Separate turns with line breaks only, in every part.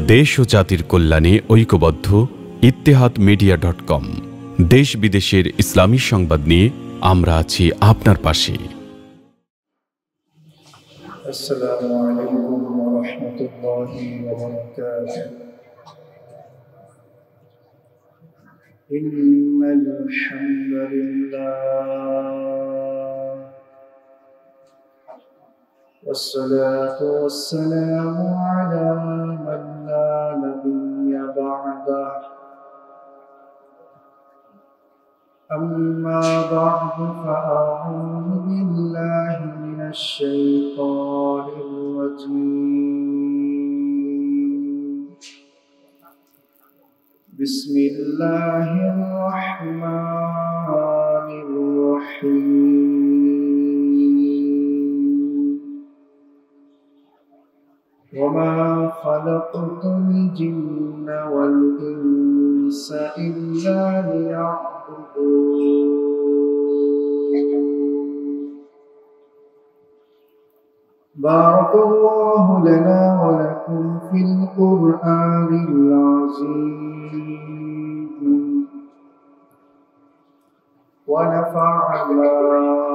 দেশ ও জাতির কল্যাণে ঐক্যবদ্ধ ইত্তেহাদমিডিয়া.com। দেশ বিদেশের ইসলামী সংবাদ নিয়ে আমরা আছি আপনার পাশে।
আসসালামু আলাইকুম ওয়া রাহমাতুল্লাহি ওয়া বারাকাতুহু। ইন্নাল হামদুলিল্লাহ والصلاة والسلام على من لا نبي بعده أما بعد فأعوذ بالله من الشيطان الرجيم بسم الله الرحمن الرحيم وما خلقت الجن والإنس إلا ليعبدون. بارك الله لنا ولكم في القرآن العظيم ونفعنا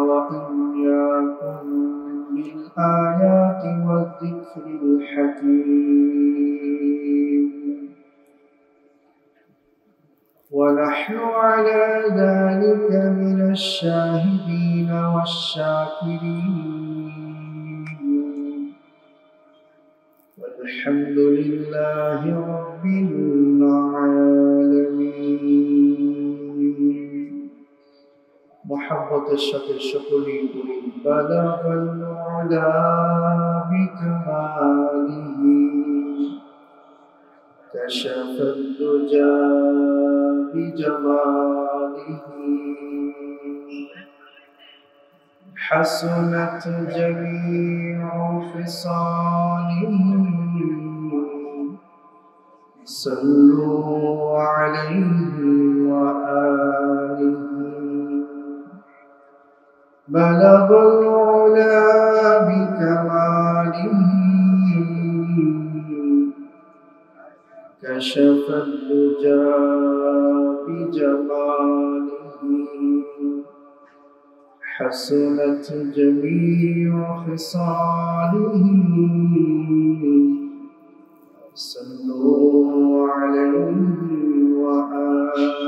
وإياكم بالآيات والذكر الحكيم ونحن على ذلك من الشاهدين والشاكرين والحمد لله رب العالمين. محبة الشكر شكري بلغ العلا بكماله كشف الدجى بجماله حسنت جميع خصاله صلوا عليه وآله. بلغ العلا بكماله كشف الدجى بجماله حسنت جميع خصاله صلوا عليه وآله.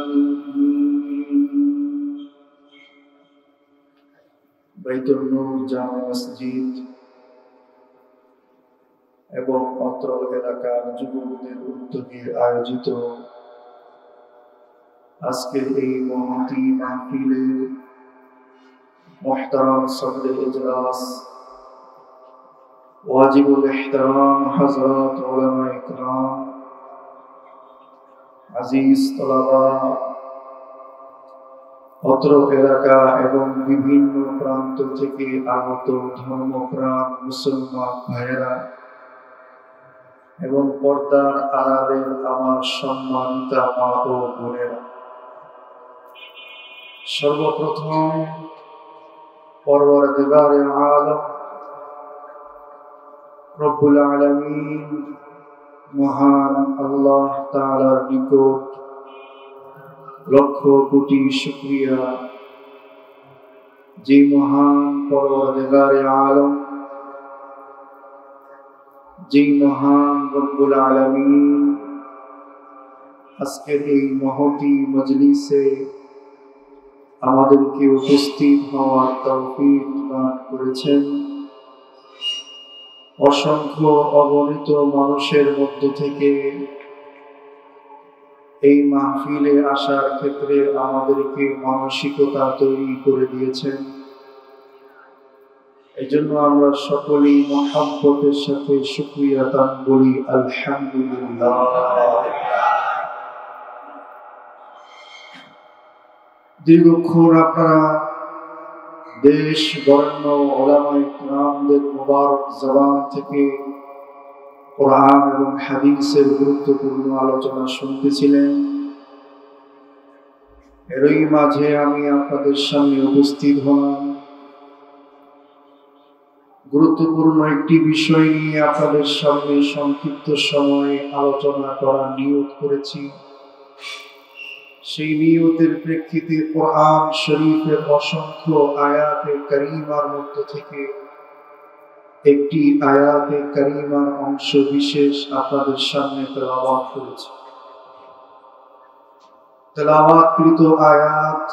বাইতুল নূর জামে মসজিদ এবং অত্র এলাকার যুবকদের উদ্যোগে আয়োজিত আজকের এই মহতী মাহফিলে মুহতারাম সদরে ইজলাস ওয়াজিবুল ইহতারাম হযরত উলামা ইকরাম, আজিজ তলাবা, অত্র এলাকা এবং বিভিন্ন প্রান্ত থেকে আগত ধর্মপ্রাণ মুসলমান ভাইয়েরা এবং পর্দার আড়ালের আমার সম্মানিতা মা ও বোনেরা, সর্বপ্রথম পরওয়ারদিগারে আলম রব্বুল আলামিন মহান আল্লাহ তাআলার নিকট লক্ষ কোটি শুকরিয়া, যে মহান পরওয়ারদিগারে আলম, যে মহান রব্বুল আলামিন আজকের এই মহতী মজলিসে আমাদেরকে উপস্থিত হওয়ার তৌফিক দান করেছেন। অসংখ্য অগণিত মানুষের মধ্য থেকে এই মাহফিলে আসার ক্ষেত্রে আমাদেরকে মানসিকতা তৈরি করে দিয়েছেন। এই জন্য আমরা সকলেই মহব্বতের সাথে শুকরিয়া দান করি, আলহামদুলিল্লাহ। দীর্ঘক্ষণ আপনারা দেশ বরেণ্য উলামায়ে কিরামদের মুবারক জবান থেকে কোরআন এবং হাদিসের গুরুত্বপূর্ণ আলোচনা শুনতেছিলেন। এরই মাঝে আমি আপনাদের সামনে উপস্থিত হলাম। গুরুত্বপূর্ণ একটি বিষয় নিয়ে আপনাদের সামনে সংক্ষিপ্ত সময়ে আলোচনা করার নিয়ত করেছি। সেই নিয়তের প্রেক্ষিতে কোরআন শরীফের অসংখ্য আয়াতে কারিমার মধ্য থেকে একটি আয়াতে কারিমার অংশ বিশেষ আপনাদের সামনে তেলাওয়াত করেছি। তেলাওয়াতকৃত আয়াত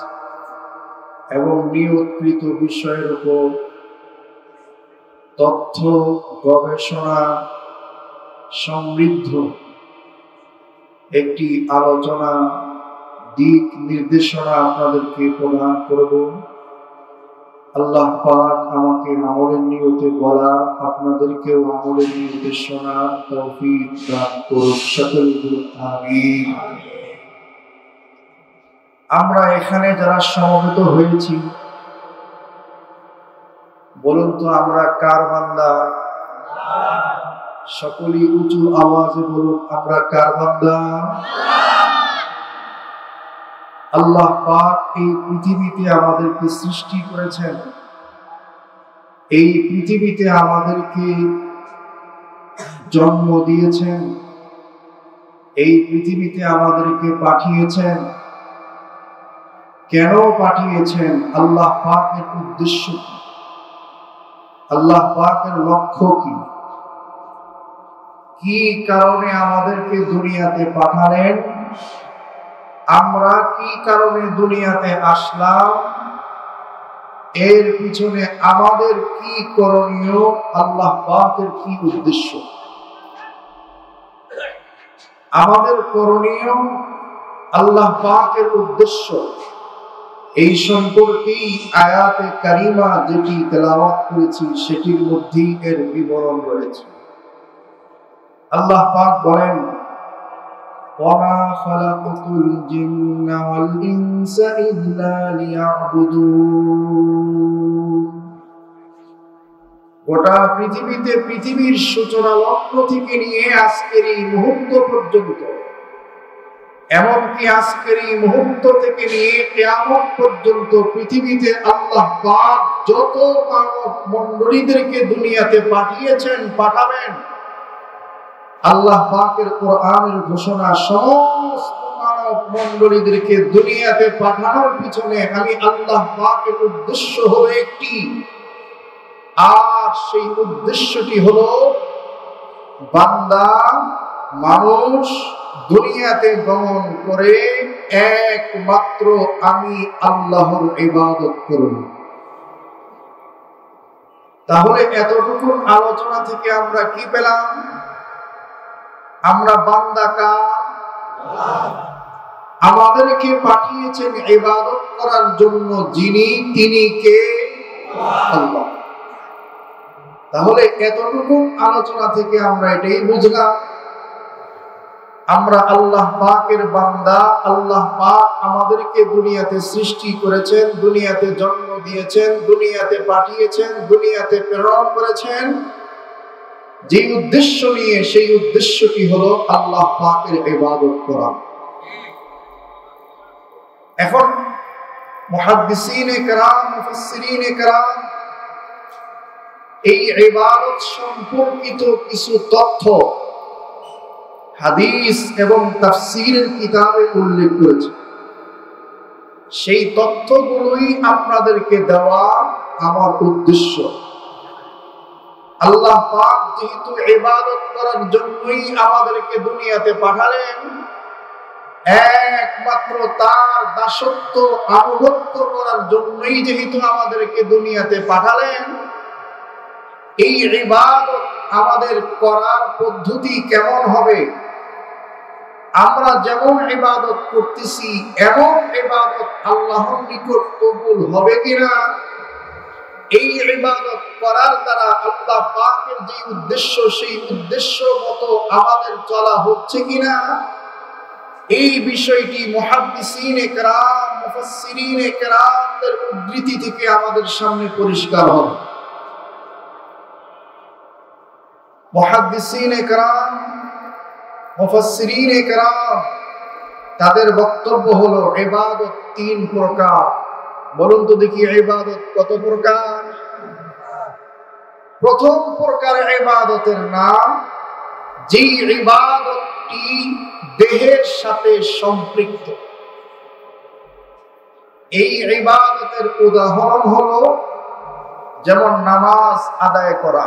এবং নিয়তকৃত বিষয়ের উপর তথ্য গবেষণা সমৃদ্ধ একটি আলোচনা দিক নির্দেশনা আপনাদেরকে প্রদান করব। আল্লাহ পাক আমাকে আমলের নিয়তে বলা, আপনাদেরকেও আমলের নিয়তে শোনার তৌফিক দান করুন। সকলে বলুন আমিন। আমরা এখানে যারা সমবেত হয়েছি, বলুন তো আমরা কার বান্দা? সকলেই উঁচু আওয়াজে বলুন, আমরা কার বান্দা? আল্লাহ পাক এই পৃথিবীতে আমাদেরকে সৃষ্টি করেছেন, এই পৃথিবীতে আমাদেরকে জন্ম দিয়েছেন, এই পৃথিবীতে আমাদেরকে পাঠিয়েছেন। কেন পাঠিয়েছেন? আল্লাহ পাকের উদ্দেশ্য কি? আল্লাহ পাকের লক্ষ্য কি? কি কারণে আমাদেরকে দুনিয়াতে পাঠালেন? আমরা কি কারণে দুনিয়াতে আসলাম? এর পিছনে আমাদের কি করণীয়? আল্লাহ পাকের কি উদ্দেশ্য? আমাদের করণীয়, আল্লাহ পাকের উদ্দেশ্য, এই সম্পর্কেই আয়াতে কারিমা যেটি তেলাওয়াত করেছি সেটির মধ্যেই এর বিবরণ রয়েছে। আল্লাহ পাক বলেন, ওয়ামা খালাকতুল জিন্না ওয়াল ইনসা ইল্লা লিয়াবুদুন। গোটা পৃথিবীতে, পৃথিবীর সূচনা লগ্ন থেকে নিয়ে আজকের এই মুহূর্ত পর্যন্ত, এমনকি আজকের এই মুহূর্ত থেকে নিয়ে কিয়ামত পর্যন্ত পৃথিবীতে আল্লাহ পাক যত মানব মণ্ডলীদেরকে দুনিয়াতে পাঠিয়েছেন, পাঠাবেন, আল্লাহ পাকের কোরআনের ঘোষণা, সমস্ত মানব মণ্ডলীদেরকে দুনিয়াতে পাঠানোর পিছনে আমি আল্লাহ পাকের উদ্দেশ্য হলো একটি, আর সেই উদ্দেশ্যটি হলো বান্দা মানুষ দুনিয়াতে গমন করে একমাত্র আমি আল্লাহর ইবাদত করব। তাহলে এতটুকু আলোচনা থেকে আমরা কি পেলাম? আমরা বান্দা কার? আমাদেরকে পাঠিয়েছেন ইবাদত করার জন্য যিনি, তিনি কে? আল্লাহ। তাহলে এতটুকু আলোচনা থেকে আমরা এটাই বুঝলাম, আমরা আল্লাহ পাকের বান্দা। আল্লাহ পাক আমাদেরকে দুনিয়াতে সৃষ্টি করেছেন, দুনিয়াতে জন্ম দিয়েছেন, দুনিয়াতে পাঠিয়েছেন, দুনিয়াতে প্রেরণ করেছেন যে উদ্দেশ্য নিয়ে, সেই উদ্দেশ্যটি হলো আল্লাহ পাকের ইবাদত করা। এখন মুহাদ্দিসিনে কেরাম, মুফাসসিরিনে কেরাম এই ইবাদত সম্পর্কিত কিছু তথ্য হাদিস এবং তাফসীরের কিতাবে উল্লেখ করেছে। সেই তথ্যগুলোই আপনাদেরকে দেওয়া আমার উদ্দেশ্য। আল্লাহ পাক যেহেতু ইবাদত করার জন্যই আমাদেরকে দুনিয়াতে পাঠালেন, একমাত্র তার দাসত্ব আনুগত্য করার জন্যই যেহেতু আমাদেরকে দুনিয়াতে পাঠালেন, এই ইবাদত আমাদের করার পদ্ধতি কেমন হবে? আমরা যেমন ইবাদত করতেছি এমন ইবাদত আল্লাহর নিকট কবুল হবে কিনা? এই ইবাদত করার দ্বারা আল্লাহ পাকের যে উদ্দেশ্য, সেই উদ্দেশ্য মতো আমাদের চলা হচ্ছে কিনা? এই বিষয়টি মুহাদ্দিসিনে কেরাম, মুফাসসিরিনে কেরামদের উদ্ধৃতি থেকে আমাদের সামনে পরিষ্কার হবে। মুহাদ্দিসিনে কেরাম, মুফাসসিরিনে কেরাম তাদের বক্তব্য হলো ইবাদত তিন প্রকার। বলুন তো দেখি ইবাদত কত প্রকার? প্রথম প্রকার ইবাদতের নাম যেই ইবাদতটি দেহের সাথে সম্পৃক্ত। এই ইবাদতের উদাহরণ হলো যেমন নামাজ আদায় করা,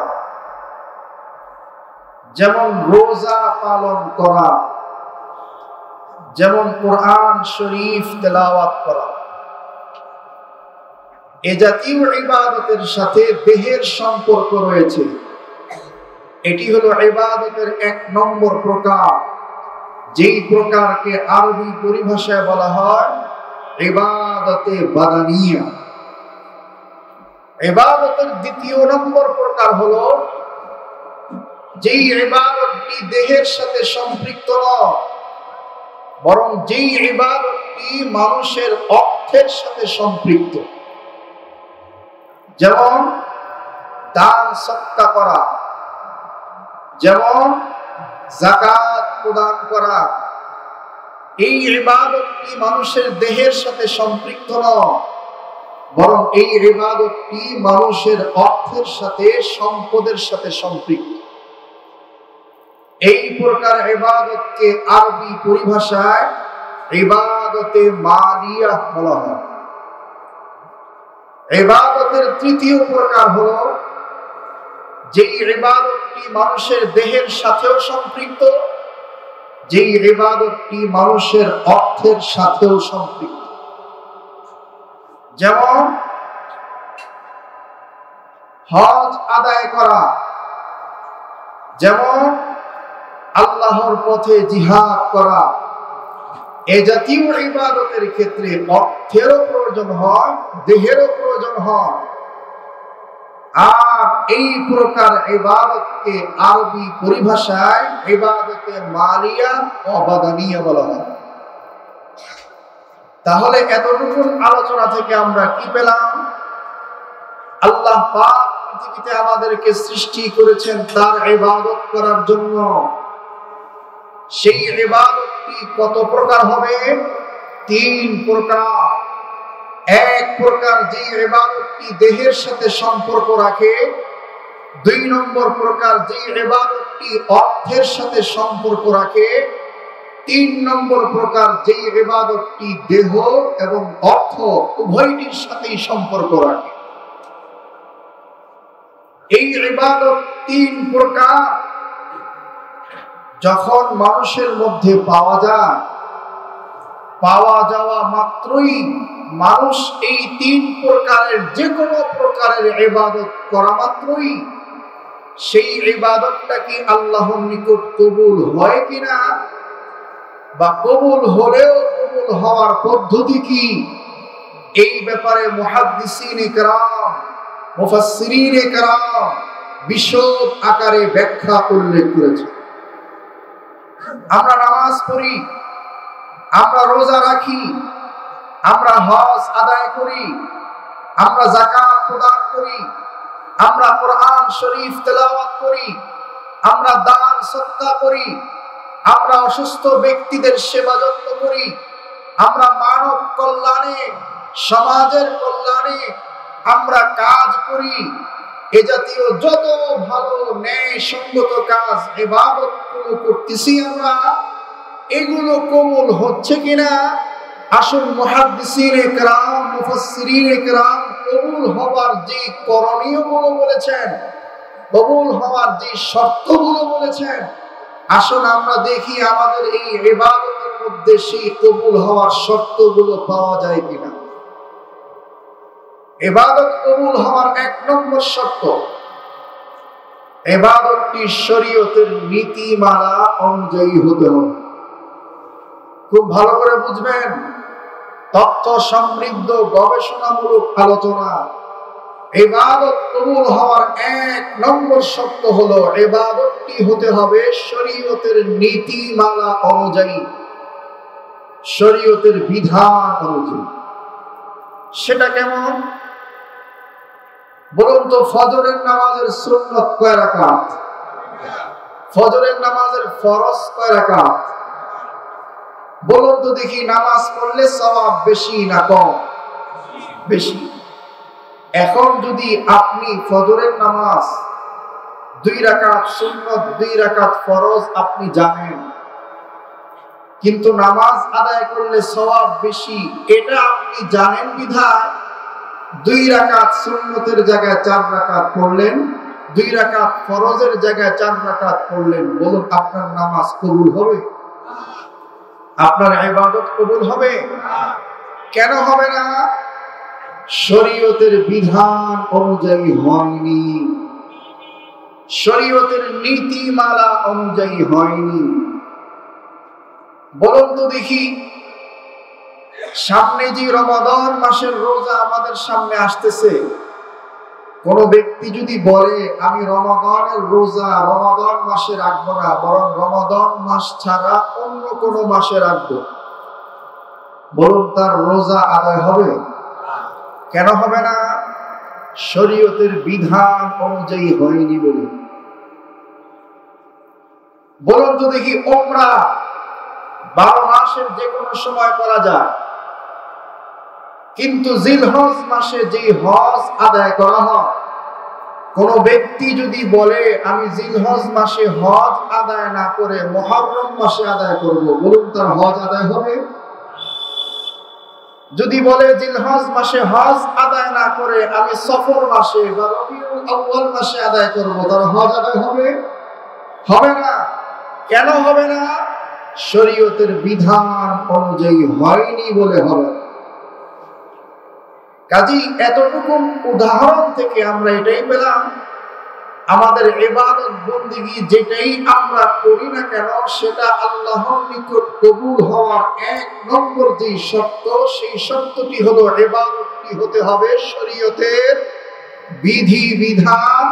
যেমন রোজা পালন করা, যেমন কোরআন শরীফ তেলাওয়াত করা। এ জাতীয় ইবাদতের সাথে দেহের সম্পর্ক রয়েছে। এটি হলো ইবাদতের এক নম্বর প্রকার, যেই প্রকারকে আরবি পরিভাষায় বলা হয় ইবাদতে বাদানিয়া। ইবাদতের দ্বিতীয় নম্বর প্রকার হলো যেই ইবাদতটি দেহের সাথে সম্পৃক্ত নয়, বরং যেই ইবাদতটি মানুষের অর্থের সাথে সম্পৃক্ত। যেমন দান সদকা করা, যেমন যাকাত প্রদান করা। এই ইবাদতটি মানুষের দেহের সাথে সম্পৃক্ত নয়, বরং এই ইবাদতটি মানুষের অর্থের সাথে, সম্পদের সাথে সম্পৃক্ত। এই প্রকার ইবাদতকে আরবি পরিভাষায় ইবাদতে মালিয়া বলা হয়। ইবাদতের তৃতীয় প্রকার হলো যেই ইবাদতটি মানুষের দেহের সাথেও সম্পৃক্ত, যেই ইবাদতটি মানুষের অর্থের সাথেও সম্পৃক্ত। যেমন হজ আদায় করা, যেমন আল্লাহর পথে জিহাদ করা। এ জাতীয় ইবাদতের ক্ষেত্রে অর্থেরও প্রয়োজন হয়, দেহেরও প্রয়োজন হয়। আর এই প্রকার ইবাদতকে আরবি পরিভাষায় ইবাদতে মালিয়া ও বাদানিয়া বলা হয়। তাহলে এতটুকু আলোচনা থেকে আমরা কি পেলাম? আল্লাহ পাক পৃথিবীতে আমাদেরকে সৃষ্টি করেছেন তার ইবাদত করার জন্য। সেই ইবাদতটি কত প্রকার হবে? 3 প্রকার। এক প্রকার যে ইবাদতটি দেহের সাথে সম্পর্ক রাখে, 2 নম্বর প্রকার যে ইবাদতটি অর্থের সাথে সম্পর্ক রাখে, 3 নম্বর প্রকার যে ইবাদতটি দেহ এবং অর্থ উভয়টির সাথেই সম্পর্ক রাখে। এই ইবাদত 3 প্রকার যখন মানুষের মধ্যে পাওয়া যায়, পাওয়া যাওয়া মাত্রই মানুষ এই 3 প্রকারের যে কোনো প্রকারের ইবাদত করা মাত্রই সেই ইবাদতটা কি আল্লাহর নিকট কবুল হয় কিনা, বা কবুল হলেও কবুল হওয়ার পদ্ধতি কি, এই ব্যাপারে মুহাদ্দিসিনে কেরাম, মুফাসসিরিনে কেরাম বিশদ আকারে ব্যাখ্যা উল্লেখ করেছে। আমরা নামাজ পড়ি, আমরা রোজা রাখি, আমরা হজ আদায় করি, আমরা যাকাত প্রদান করি, আমরা কোরআন শরীফ তেলাওয়াত করি, আমরা দান সদকা করি, আমরা অসুস্থ ব্যক্তিদের সেবা যত্ন করি, আমরা মানব কল্যাণে, সমাজের কল্যাণে আমরা কাজ করি। এ জাতীয় যত ভালো ন্যায়সঙ্গত কাজ ইবাদতগুলো করতেছি আমরা, এগুলো কবুল হচ্ছে কিনা আসল মুহাদ্দিসিনে কেরাম, মুফাসসিরিনে কেরাম কবুল হওয়ার যে করণীয়গুলো বলেছেন, কবুল হওয়ার যে শর্তগুলো বলেছেন, আসুন আমরা দেখি আমাদের এই ইবাদতের মধ্যে সেই কবুল হওয়ার শর্তগুলো পাওয়া যায় কিনা। ইবাদত কবুল হওয়ার 1 নম্বর শর্ত, ইবাদতটি শরীয়তের নীতিমালা অনুযায়ী হতে হবে। খুব ভালো করে বুঝবেন, তথ্য সমৃদ্ধ গবেষণামূলক আলোচনা। ইবাদত কবুল হওয়ার 1 নম্বর শর্ত হলো ইবাদতটি হতে হবে শরীয়তের নীতিমালা অনুযায়ী, শরীয়তের বিধান অনুযায়ী। সেটা কেমন বলুন তো? ফজরের নামাজের সুন্নত কয় রাকাত? ফজরের নামাজের ফরজ কয় রাকাত? বলুন তো দেখি, নামাজ পড়লে সওয়াব বেশি না কম? বেশি। এখন যদি আপনি ফজরের নামাজ 2 রাকাত সুন্নত 2 রাকাত ফরজ আপনি জানেন, কিন্তু নামাজ আদায় করলে সওয়াব বেশি এটা আপনি জানেন বিধায় 2 রাকাত সুন্নতের জায়গায় 4 রাকাত পড়লেন, 2 রাকাত ফরজের জায়গায় 4 রাকাত পড়লেন। বলুন আপনার নামাজ কবুল হবে? আপনার ইবাদত কবুল হবে? কেন হবে না? শরীয়তের বিধান অনুযায়ী হয়নি, শরীয়তের নীতিমালা অনুযায়ী হয়নি। বলুন তো দেখি, সামনে যে রমাদান মাসের রোজা আমাদের সামনে আসতেছে, কোন ব্যক্তি যদি বলে আমি রমাদানের রোজা রমাদান মাসে রাখবো না, বরং রমাদান মাস ছাড়া অন্য কোন মাসে রাখবো, বলুন তার রোজা আদায় হবে? কেন হবে না? শরীয়তের বিধান অনুযায়ী হয়নি বলে। বলুন তো দেখি, উমরা 12 মাসের যে কোনো সময় করা যায়, কিন্তু জিলহজ মাসে যে হজ আদায় করা হয়, কোন ব্যক্তি যদি বলে আমি জিলহজ মাসে হজ আদায় না করে মুহররম মাসে আদায় করব, বলুন তার হজ আদায় হবে? যদি বলে জিলহজ মাসে হজ আদায় না করে আমি সফর মাসে বা রবিউল আউয়াল মাসে আদায় করব, তার হজ আদায় হবে? হবে না। কেন হবে না? শরীয়তের বিধান অনুযায়ী হয়নি বলে হবে। কাজী এতটুকু উদাহরণ থেকে আমরা এটাই পেলাম, আমাদের ইবাদত বন্দেগী যেটাই আমরা করি না কেন সেটা আল্লাহর নিকট কবুল হওয়ার 1 নম্বর যে শর্ত, সেই শর্তটি হলো ইবাদতটি হতে হবে শরীয়তের বিধি বিধান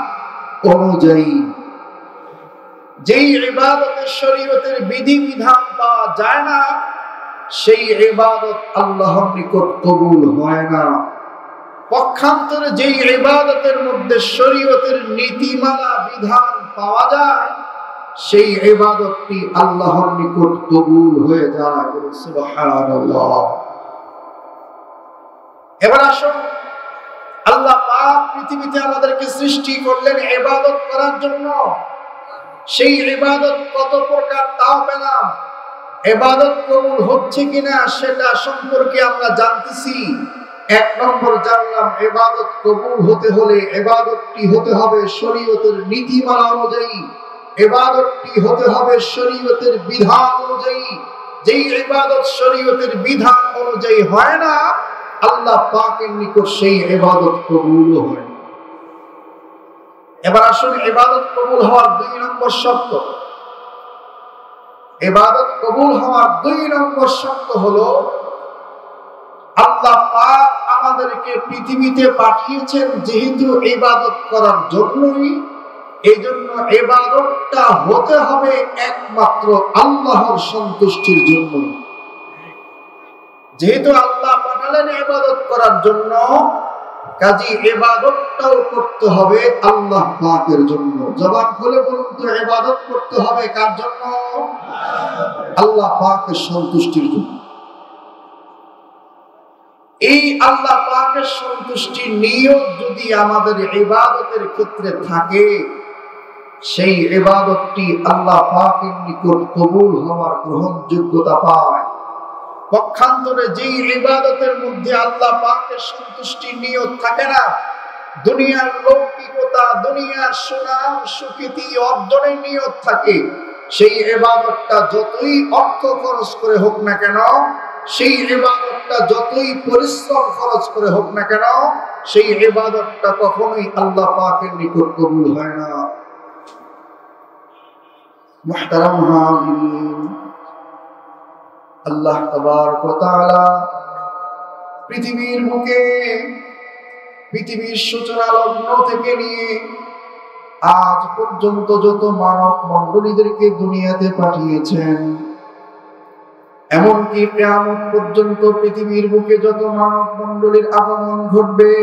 অনুযায়ী। যেই ইবাদতের শরীয়তের বিধি বিধান পাওয়া যায় না, সেই ইবাদত আল্লাহর নিকট কবুল হয় না। পক্ষান্তরে যেই ইবাদতের মধ্যে শরীয়তের নীতিমালা বিধান পাওয়া যায়, সেই ইবাদতটি আল্লাহর নিকট কবুল হয়ে যায়। সুবহানাল্লাহ। এবার আসুন, আল্লাহ পাক পৃথিবীতে আমাদেরকে সৃষ্টি করলেন ইবাদত করার জন্য। সেই ইবাদত কত প্রকার তাও পেলাম। ইবাদত কবুল হচ্ছে কিনা সেটা সম্পর্কে আমরা জানতেছি। 1 নম্বর জানলাম, ইবাদত কবুল হতে হলে ইবাদতটি হতে হবে শরীয়তের নীতিমালা অনুযায়ী, ইবাদতটি হতে হবে শরীয়তের বিধান অনুযায়ী। যেই ইবাদত শরীয়তের বিধান অনুযায়ী হয় না, আল্লাহ পাকের নিকট সেই ইবাদত কবুল হয়। এবার আসুন, ইবাদত কবুল হওয়ার 2 নম্বর শর্ত। ইবাদত কবুল হওয়ার 2 নম্বর শর্ত হলো, আল্লাহ পাক আমাদেরকে পৃথিবীতে পাঠিয়েছেন যেহেতু ইবাদত করার জন্যই, এজন্য ইবাদতটা হতে হবে একমাত্র আল্লাহর সন্তুষ্টির জন্য। যেহেতু আল্লাহ পাঠালেন ইবাদত করার জন্য, কাজী ইবাদতটাও করতে হবে আল্লাহ পাকের জন্য। জবান খুলে বলুন তো, ইবাদত করতে হবে কার জন্য? আল্লাহ পাকের সন্তুষ্টির জন্য। এই আল্লাহ পাকের সন্তুষ্টির নিয়ত যদি আমাদের ইবাদতের ক্ষেত্রে থাকে, সেই ইবাদতটি আল্লাহ পাকের নিকট কবুল হওয়ার গ্রহণযোগ্যতা পায়। পক্ষান্তরে যেই ইবাদতের মধ্যে আল্লাহ পাকের সন্তুষ্টির নিয়ত থাকে না, দুনিয়ার লৌকিকতা, দুনিয়ার সুনাম সুখ্যাতি অর্জনের নিয়ত থাকে, সেই ইবাদতটা যতই অর্থ খরচ করে হোক না কেন, সেই ইবাদতটা যতই পরিশ্রম খরচ করে হোক না কেন, সেই ইবাদতটা কখনোই আল্লাহ পাকের নিকট কবুল হয় না। মুহতারাম হাজিরিন, আল্লাহ তাবারক ওয়া তাআলা পৃথিবীর বুকে, পৃথিবীর সূচনা লগ্ন থেকে নিয়ে আজ পর্যন্ত যত মানব মণ্ডলীদেরকে দুনিয়াতে পাঠিয়েছেন, এমনকি কিয়ামত পর্যন্ত পৃথিবীর বুকে যত মানব মণ্ডলীর আগমন ঘটবে,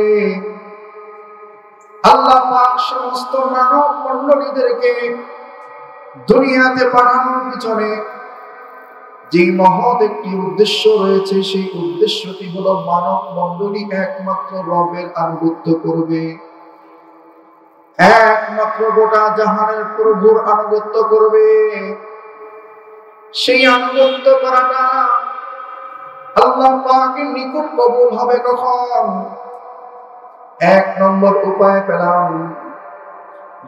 আল্লাহ পাক সমস্ত মানব মণ্ডলীদেরকে দুনিয়াতে পাঠানোর পিছনে যে মহৎ একটি উদ্দেশ্য রয়েছে, সেই উদ্দেশ্যটি হলো মানব মণ্ডলী একমাত্র রবের আনুগত্য করবে। একমাত্র গোটা জাহানের প্রভুর আনুগত্য করবে। সেই আনুগত্য করাটা আল্লাহ পাকের নিকট কবুল হবে কখন? এক নম্বর উপায় পেলাম,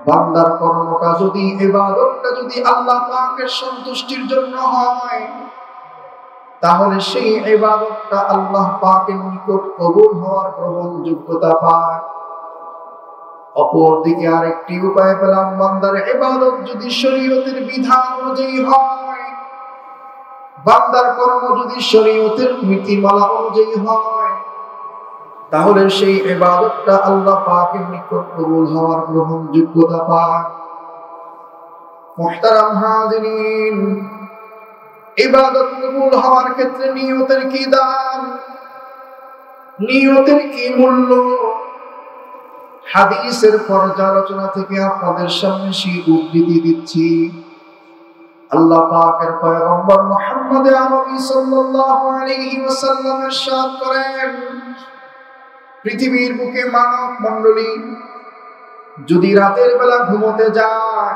বান্দার কর্মটা যদি, ইবাদতটা যদি আল্লাহ পাকের সন্তুষ্টির জন্য হয়, তাহলে সেই ইবাদতটা আল্লাহ পাকের নিকট কবুল হওয়ার গ্রহণযোগ্যতা পায়। অপরদিকে আরেকটি উপায় পেলাম, বান্দার ইবাদত যদি শরীয়তের বিধান অনুযায়ী হয়, বান্দার কর্ম যদি শরীয়তের নীতিমালা অনুযায়ী হয়, তাহলে সেই ইবাদতটা আল্লাহ পাকের নিকট কবুল হওয়ার গ্রহণযোগ্যতা পায়। মুহতারাম হাজিরিন, ইবাদত কবুল হওয়ার ক্ষেত্রে নিয়তের কি দাম, নিয়তের কি মূল্য, হাদিসের পর্যালোচনা থেকে আপনাদের সামনে সেই উদ্ধৃতি দিচ্ছি। আল্লাহ পাকের পয়গম্বর মুহাম্মদ আরবি সাল্লাল্লাহু আলাইহি ওয়াসাল্লাম ইরশাদ করেন, পৃথিবীর বুকে মানব মণ্ডলী যদি রাতের বেলা ঘুমোতে যায়,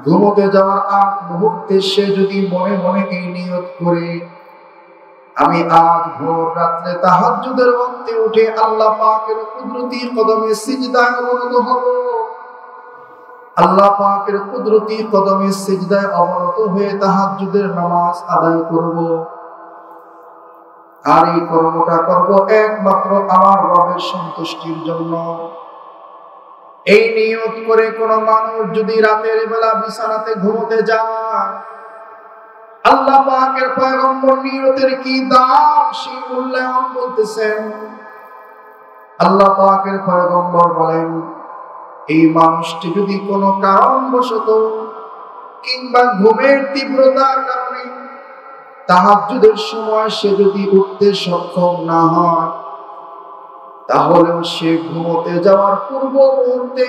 ঘুমোতে যাওয়ার আগ মুহূর্তে সে যদি মনে মনে এই নিয়ত করে, আমি আজ ভোর রাত্রে তাহাজ্জুদের ওয়াক্তে উঠে আল্লাহ পাকের কুদরতি কদমে সিজদায় অবনত হব, আল্লাহ পাকের কুদরতি কদমে সিজদায় অবনত হয়ে তাহাজ্জুদের নামাজ আদায় করব, আর এই কর্মটা করব একমাত্র আমার রবের সন্তুষ্টির জন্য। এই নিয়ত করে কোন মানুষ যদি রাতের বেলা বিছানাতে ঘুমোতে যায়, আল্লাহ পাকের পয়গম্বর নিয়তের কি দাম সেই মূল্যায়ন বলতেছেন। আল্লাহ পাকের পয়গম্বর বলেন, এই মানুষটি যদি কোনো কারণবশত কিংবা ঘুমের তীব্রতার কারণে তাহাজ্জুদের সময় সে যদি উঠতে সক্ষম না হয়, তাহলেও সে ঘুমোতে যাওয়ার পূর্ব মুহূর্তে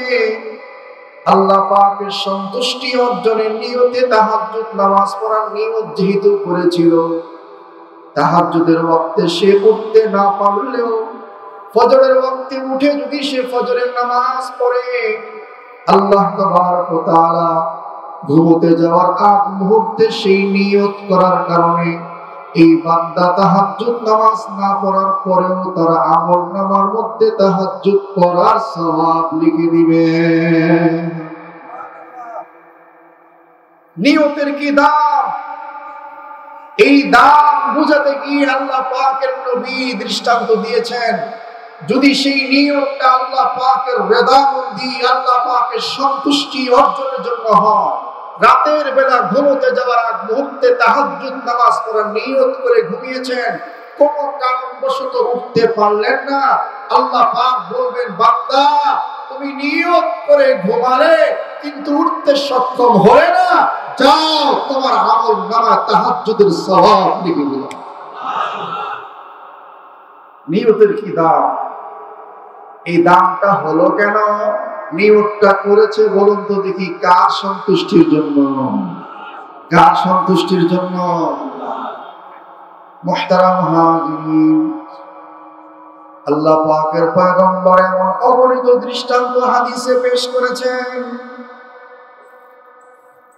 আল্লাহ পাকের সন্তুষ্টি অর্জনের নিয়তে তাহাজ্জুদ নামাজ পড়ার নিয়ত যেহেতু করেছিল, তাহাজ্জুদের ওয়াক্তে সে উঠতে না পারলেও ফজরের ওয়াক্তে উঠে যদি সে ফজরের নামাজ পড়ে, আল্লাহ তাবারক ওয়া তাআলা ঘুমোতে যাওয়ার আগ মুহূর্তে সেই নিয়ত করার কারণে এই বান্দা তাহাজ্জুদ নামাজ না পড়ার পরেও তার আমলনামার মধ্যে তাহাজ্জুদ পড়ার সওয়াব লিখে দিবে। নিয়তের কি দাম, এই দাম বুঝাতে গিয়ে আল্লাহ পাকের নবী দৃষ্টান্ত দিয়েছেন। যদি সেই নিয়তটা আল্লাহ পাকের রেদামন্দি, আল্লাহ পাকের সন্তুষ্টি অর্জনের জন্য হয়, রাতের বেলা ঘুমোতে যাওয়ার আগ মুহূর্তে তাহাজ্জুদ নামাজ পড়ার নিয়ত করে ঘুমিয়েছেন, কোন কারণবশত উঠতে পারলেন না, আল্লাহ পাক বলবেন, বান্দা তুমি নিয়ত করে ঘুমালে কিন্তু উঠতে সক্ষম হলে না, যাও তোমার আমলনামায় তাহাজ্জুদের সওয়াব লিখে দিলাম। নিয়তের কি দাম, এই দামটা হলো কেন, নিয়তটা করেছে বলুন তো দেখি কার সন্তুষ্টির জন্য, কার সন্তুষ্টির জন্য? মুহতারাম হাজিরিন, আল্লাহ পাকের পয়গম্বর এমন অগণিত দৃষ্টান্ত হাদিসে পেশ করেছেন।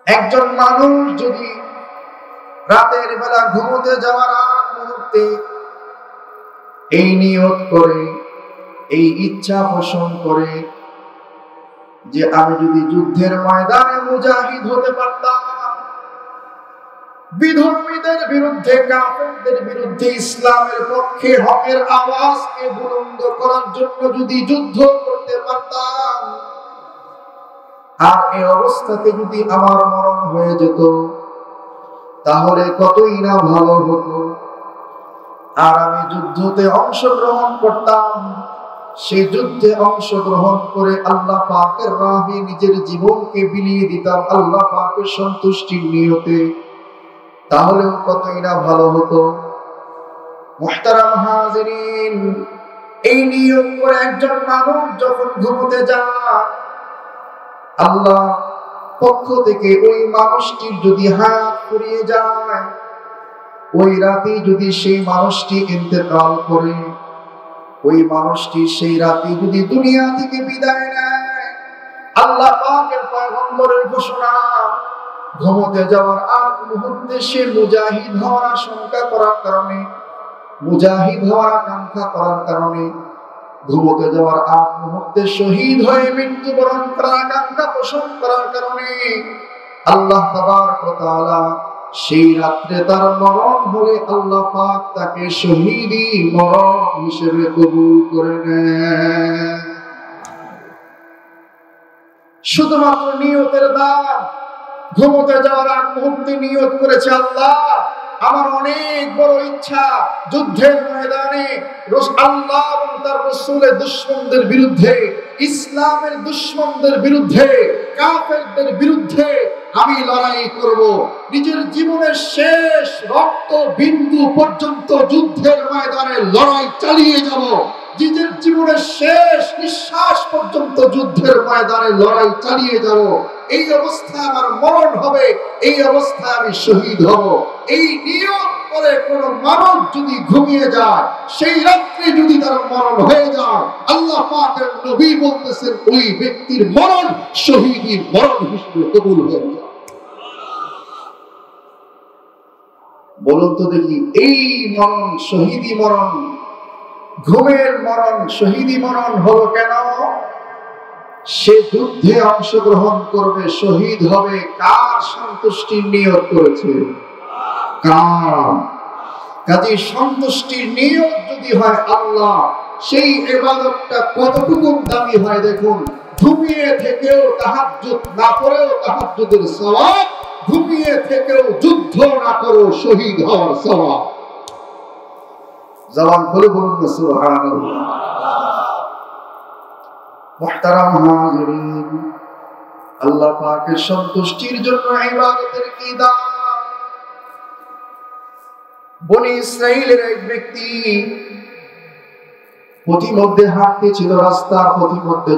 একজন মানুষ যদি রাতের বেলা ঘুমোতে যাওয়ার আগ মুহূর্তে এই নিয়ত করে, এই ইচ্ছা পোষণ করে যে আমি যদি যুদ্ধের ময়দানে মুজাহিদ হতে পারতাম, বিধর্মীদের বিরুদ্ধে, কাফেরদের বিরুদ্ধে ইসলামের পক্ষে হকের আওয়াজকে বুলন্দ করার জন্য যদি যুদ্ধ করতে পারতাম, আর এই অবস্থাতে যদি আমার মরণ হয়ে যেত, তাহলে কতই না ভালো হতো। আর আমি যুদ্ধতে অংশগ্রহণ করতাম, সেই যুদ্ধে অংশগ্রহণ করে আল্লাহ পাকের রাহে নিজের জীবনকে বিলিয়ে দিতাম আল্লাহ পাকের সন্তুষ্টির নিয়তে, তাহলেও কতই না ভালো হতো। মুহতারাম হাজিরিন, এই নিয়ত করে একজন মানুষ যখন ঘুমোতে যায়, আল্লাহ পক্ষ থেকে ওই মানুষটির যদি হায়াত ফুরিয়ে যায়, ওই রাতে যদি সেই মানুষটি ইন্তেকাল করে, ওই মানুষটি সেই রাতে যদি দুনিয়া থেকে বিদায় নেয়, আল্লাহ পাকের পয়গম্বরের ঘোষণা, ঘুমোতে যাওয়ার আগ মুহূর্তে সে মুজাহিদ হওয়ার আশঙ্কা করার কারণে, মুজাহিদ হওয়ার আকাঙ্ক্ষা করার কারণে, ঘুমোতে যাওয়ার আগ মুহূর্তে শহীদ হয়ে মৃত্যুবরণ করার আকাঙ্ক্ষা পোষণ করার কারণে আল্লাহ তাবারক ওয়া তাআলা সেই রাত্রে তার মরণ হলে আল্লাহ পাক তাকে শহীদি মরণ হিসেবে কবুল করে নেন। শুধুমাত্র নিয়তের দাম। ঘুমোতে যাওয়ার আগ মুহূর্তে নিয়ত করেছে, আল্লাহ আমার অনেক বড় ইচ্ছা যুদ্ধের ময়দানে আল্লাহ এবং তার রাসূলের দুশমনদের বিরুদ্ধে, ইসলামের দুশমনদের বিরুদ্ধে, কাফেরদের বিরুদ্ধে আমি লড়াই করব। নিজের জীবনের শেষ রক্ত বিন্দু পর্যন্ত যুদ্ধের ময়দানে লড়াই চালিয়ে যাব। নিজের জীবনের শেষ নিঃশ্বাস পর্যন্ত যুদ্ধের ময়দানে লড়াই চালিয়ে যাব। এই অবস্থায় আমার মরণ হবে, এই অবস্থায় আমি শহীদ হব। এই নিয়ম করে কোন মানব যদি ঘুমিয়ে যায়, সেই রাত্রে যদি তার মরণ হয়ে যায়, আল্লাহ পাকের নবী বলতেছেন ওই ব্যক্তির মরণ শহীদের মরণ হিসেবে কবুল হয়ে যায়। বলুন তো দেখি, এই মরণ শহীদি মরণ, ঘুমের মরণ শহীদি মরণ হলো কেন? সে যুদ্ধে অংশগ্রহণ করবে, শহীদ হবে, কার সন্তুষ্টির নিয়ত করেছে? কার? কাজে সন্তুষ্টির নিয়ত যদি হয় আল্লাহ, সেই ইবাদতটা কতটুকু দামি হয় দেখুন। ঘুমিয়ে থেকেও তাহাজ্জুদ না করেও তাহাজ্জুদের সওয়াব, ঘুমিয়ে থেকেও যুদ্ধ না করেও শহীদ হওয়ার সওয়াব। জবান খুলে বলুন না সুবহানাল্লাহ। মুহতারাম হাজিরিন, আল্লাহ পাকের সন্তুষ্টির জন্য ইবাদতের কি দাম। বনি ইসরাইলের এক ব্যক্তি পথিমধ্যে হাঁটতেছিল, রাস্তার পথিমধ্যে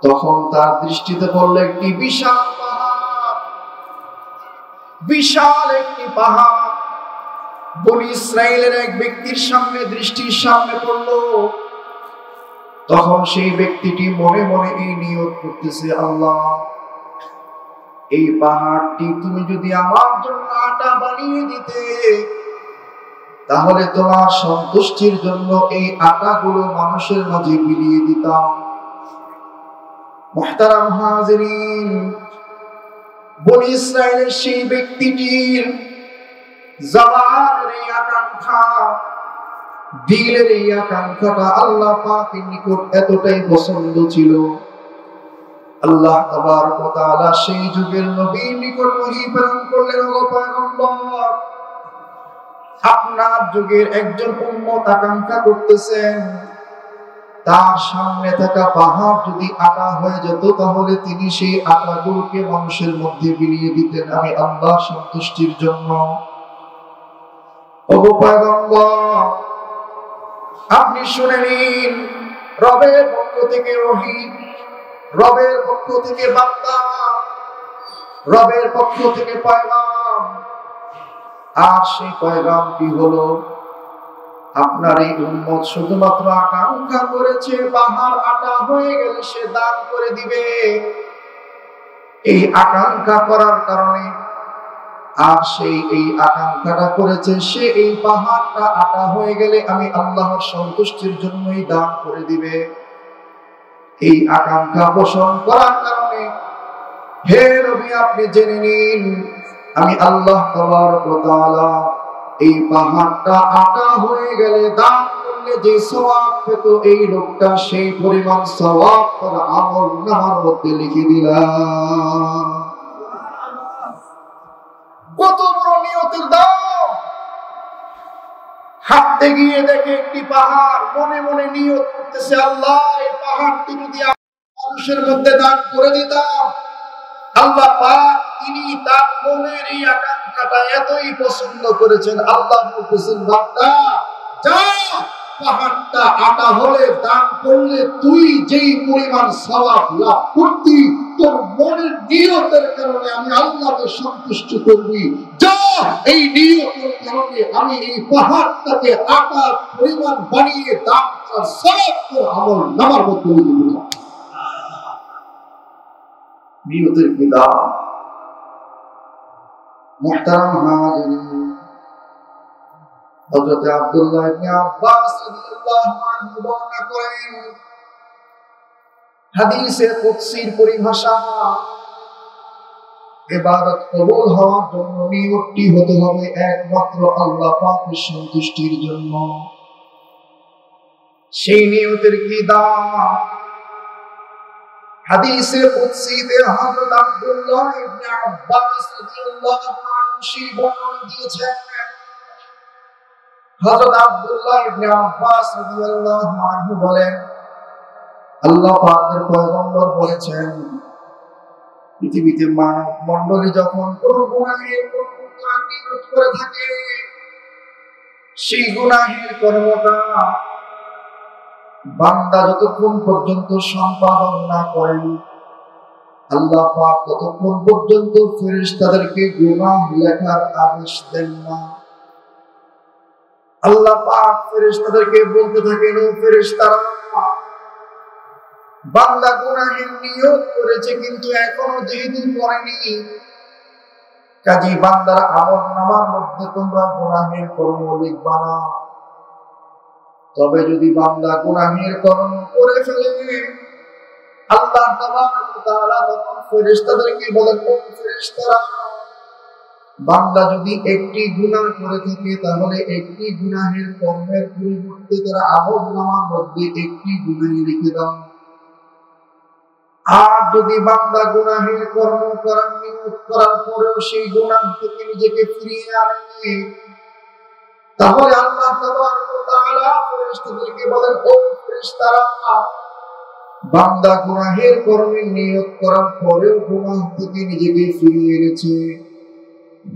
তখন তার দৃষ্টিতে পড়ল একটি বিশাল পাহাড়, বিশাল একটি পাহাড়। বনি ইসরাইলের এক ব্যক্তির সামনে, দৃষ্টির সামনে পড়ল। তখন সেই ব্যক্তিটি মনে মনে এই নিয়ত করতেছে, আল্লাহ এই পাহাড়টি তুমি যদি আমার জন্য আটা বানিয়ে দিতে, তাহলে তোমার সন্তুষ্টির জন্য এই আটাগুলো মানুষের মাঝে বিলিয়ে দিতাম। মুহতারাম হাজিরিন, বনি ইসরাইলের সেই ব্যক্তিটির জবানের এই আকাঙ্ক্ষা, দিলের এই আকাঙ্ক্ষাটা আল্লাহ পাকের নিকট এতটাই পছন্দ ছিল, আল্লাহ তাবারক ওয়া তাআলা সেই যুগের নবীর নিকট ওহী প্রেরণ করলেন, ও পয়গম্বর, আপনার যুগের একজন উম্মত আকাঙ্ক্ষা করতেছেন তার সামনে থাকা পাহাড় যদি আটা হয়ে যেত, তাহলে তিনি সেই আটাগুলোকে মানুষের মধ্যে বিলিয়ে দিতেন আমি আল্লাহ সন্তুষ্টির জন্য। ও পয়গম্বর, আপনি শুনে নিন, রবের পক্ষ থেকে ওহী, রবের পক্ষ থেকে বার্তা, রবের পক্ষ থেকে পয়গাম। আর সেই পয়গামটি হলো, আপনার এই উম্মত শুধুমাত্র আকাঙ্ক্ষা করেছে পাহাড় আটা হয়ে গেলে সে দান করে দিবে। এই আকাঙ্ক্ষা করার কারণে, আর সেই এই আকাঙ্ক্ষাটা করেছে সে এই পাহাড়টা আটা হয়ে গেলে আমি আল্লাহর সন্তুষ্টির জন্যই দান করে দিবে। এই আকাঙ্ক্ষা পোষণ করার কারণে হে নবী আপনি জেনে নিন, আমি আল্লাহ তাবারক ওয়া তাআলা এই পাহাড়টা আটা হয়ে গেলে দান করলে যে সওয়াব পেত, এই লোকটা সেই পরিমাণ সওয়াব তার আমলনামার মধ্যে লিখে দিলাম। কত বড় নিয়তের দাম! হাঁটতে গিয়ে দেখে একটি পাহাড়, মনে মনে নিয়ত করতেছে, আল্লাহ এই পাহাড়টি যদি মানুষের মধ্যে দান করে দিতাম। আল্লাহ পাক তিনি তার মনের এই আকাঙ্ক্ষাটা এতই পছন্দ করেছেন, আল্লাহ বলতেছেন, বান্দা যা, পাহাড়টা আটা হলে দান করলে তুই যেই পরিমাণ সওয়াব লাভ করতি, তোর মনের নিয়তের কারণে আমি আল্লাহকে সন্তুষ্ট করবি। যা, এই নিয়তের কারণে আমি এই পাহাড়টাকে আটার পরিমাণ বানিয়ে দান করার সওয়াব তোর আমলনামার মধ্যে লিখে দিলাম। নিয়তের কি দাম। মুহতারাম হাজিরিন, হযরত আব্দুল্লাহ ইবনে আব্বাস রাদিয়াল্লাহু আনহু বর্ণনা করেন, হাদিসে কুদসির পরিভাষা, ইবাদত কবুল হওয়ার জন্য নিয়তটি হতে হবে একমাত্র আল্লাহ পাকের সন্তুষ্টির জন্য। সেই নিয়তের কি দাম। হাদিসে কুদসিতে হযরত আব্দুল্লাহ ইবনে আব্বাস রাদিয়াল্লাহু আনহু সেই বর্ণনা দিয়েছেন। হযরত আব্দুল্লাহ ইবনে আব্বাস রাদিয়াল্লাহু আনহু বলেন, আল্লাহ পাকের পয়গম্বর বলেছেন, পৃথিবীতে মানব মণ্ডলী যখন কোন গুনাহের নিয়ত করে থাকে, সেই গুনাহের কর্মটা বান্দা যতক্ষণ পর্যন্ত সম্পাদন না করেন, আল্লাহ পাক ততক্ষণ পর্যন্ত ফেরেশতাদেরকে গুনাহ লেখার আদেশ দেন না। আল্লাহ পাক ফেরেশতাদেরকে বলতে থাকেন, ও ফেরেশতারা, বান্দা গুনাহের নিয়ত করেছে কিন্তু এখনো যেহেতু করেনি, কাজেই বান্দার আমলনামার মধ্যে তোমরা গুনাহের কর্ম লিখবা না। তবে যদি বান্দা গুনাহের কর্ম করে ফেলে, আল্লাহ তাবারক ওয়া তাআলা তখন ফেরেশতাদেরকে বলেন, ও ফেরেশতারা, বান্দা যদি একটি গুনাহ করে থাকে তাহলে একটি গুনাহের কর্মের পরিবর্তে তারা আমলনামার মধ্যে একটি গুনাহ লিখে দাও। আর যদি বান্দা গুনাহের কর্ম করার নিয়ত করার পরেও সেই গুনাহ থেকে নিজেকে ফিরিয়ে আনে, তাহলে আল্লাহ তাবারক ওয়া তাআলা ফেরেশতাদেরকে বলেন, ও ফেরেশতারা, বান্দা গুনাহের কর্মের নিয়ত করার পরেও গুনাহ থেকে নিজেকে ফিরিয়ে এনেছে,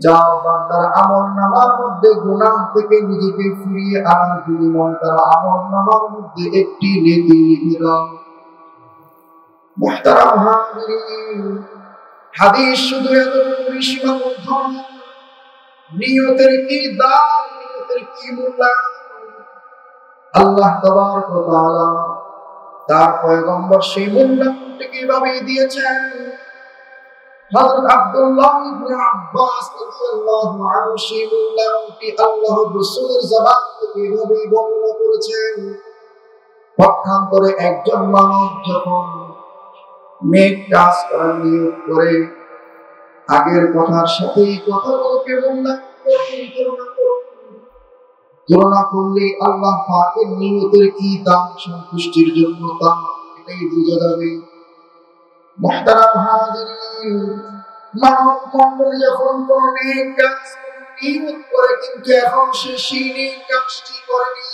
যাও বান্দার আমলনামার মধ্যে গুনাহ থেকে নিজেকে ফিরিয়ে আনার বিনিময়ে তারা আমলনামার মধ্যে একটি নেকি লিখে দাও। মুহতারাম হাজিরিন, হাদিস শুধু এতটুকুই সীমাবদ্ধ নয়, নিয়তের কি দাম, নিয়তের কি মূল্যায়ন আল্লাহ তাবারক ওয়া তাআলা তার পয়গম্বর সেই মূল্যায়নটি কিভাবে দিয়েছেন। হযরত আব্দুল্লাহ ইবনে আব্বাস রাদিয়াল্লাহু আনহু সেই মূল্যায়নটি আল্লাহর রাসূলের জবান থেকে এভাবে বর্ণনা করেছেন। পক্ষান্তরে একজন মানব যখন নেক কাজ করার নিয়ত করে, আগের কথার সাথে এই কথাগুলোকে তুলনা করলে আল্লাহ পাকের নিয়তের কি দাম, সন্তুষ্টির জন্য তা এটাই বোঝা যাবে। মুহতারাম হাজিরিন, মানব মণ্ডলী যখন কোন নেক কাজ নিয়ত করে কিন্তু এখন সে সেই নেক কাজটি করেনি,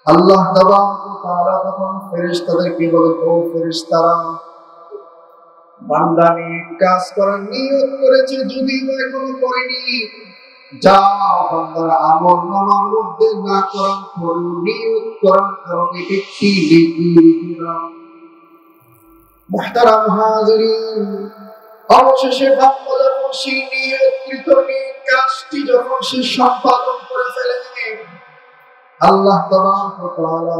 আল্লাহ তাবারক ওয়া তাআলা তখন ফেরেশতাদেরকে বলেন, ও ফেরেশতারা, বান্দা নেক কাজ করার নিয়ত করেছে যদিও এখনো করেনি, যাও বান্দার আমলনামার মধ্যে না করার পরেও নিয়ত করার কারণে একটি নেকি লিখে দাও। মুহতারাম হাজিরিন, অবশেষে বান্দা যখন সেই নিয়তকৃত নেক কাজটি যখন সে সম্পাদন করে ফেলে, আল্লাহ তাবারক ওয়া তাআলা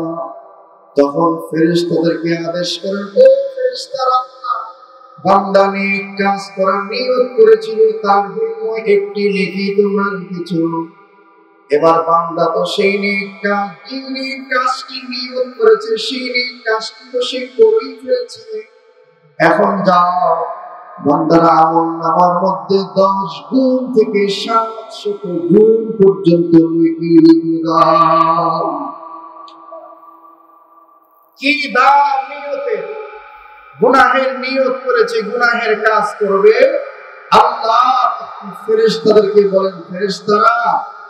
তখন ফেরেশতাদেরকে আদেশ করেন, ও ফেরেশতারা, বান্দা নেক কাজ করার নিয়ত করেছিল, তার বিনিময়ে একটি নেকি তোমরা লিখেছো। এবার বান্দা তো সেই নেক কাজ, যে নেক কাজটি নিয়ত করেছে সেই নেক কাজটি তো সে করেই ফেলেছে, এখন যাও বান্দার আমলনামার মধ্যে 10 গুণ থেকে 700 গুণ পর্যন্ত নেকি লিখে দাও। কি দাম নিয়তের। গুনাহের নিয়ত করেছে, গুনাহের কাজ করবে, আল্লাহ ফেরেশতাদেরকে বলেন, ফেরেশতারা,